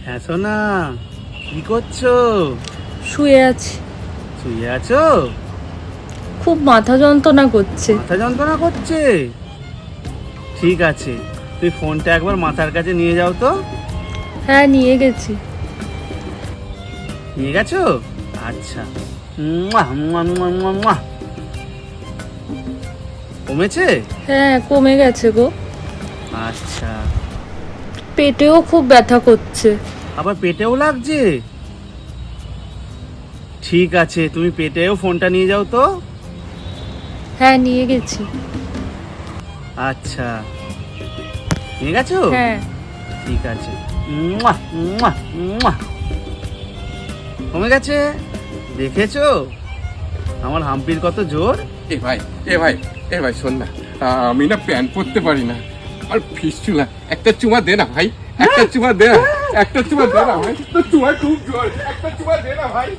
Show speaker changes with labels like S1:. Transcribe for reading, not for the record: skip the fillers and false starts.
S1: হ্যাঁ সোনা, কি করছো?
S2: শুয়ে আছি।
S1: শুয়ে আছো?
S2: খুব মাথা যন্ত্রণা করছে।
S1: মাথা যন্ত্রণা করছে? ঠিক আছে, তুই ফোনটা একবার মাথার কাছে নিয়ে যাও তো।
S2: হ্যাঁ, নিয়ে গেছি।
S1: নিয়ে গেছো? আচ্ছা। মুয়া, মুয়া, মুয়া, মুয়া, মুয়া। কমেছে?
S2: হ্যাঁ, কমে গেছে গো।
S1: আচ্ছা।
S2: পেটেও খুব ব্যথা করছে।
S1: আবার পেটেও লাগছে? ঠিক আছে, তুমি পেটেও ফোনটা নিয়ে যাও তো।
S2: হ্যাঁ, নিয়ে গেছি।
S1: আচ্ছা, নিয়ে গেছো?
S2: হ্যাঁ।
S1: ঠিক আছে। মুয়া, মুয়া, মুয়া। কমে গেছে? দেখেছো আমার হাম্পির কত জোর?
S3: এ ভাই এ ভাই এ ভাই শোন না, আমি না প্যান্ট পরতে পারি না, আর ফিসচুলা, একটা চুমা দে না ভাই, একটা চুমা দে না, একটা চুমা দে না ভাই, তো চুমা খুব জোর, একটা চুমা দে না ভাই।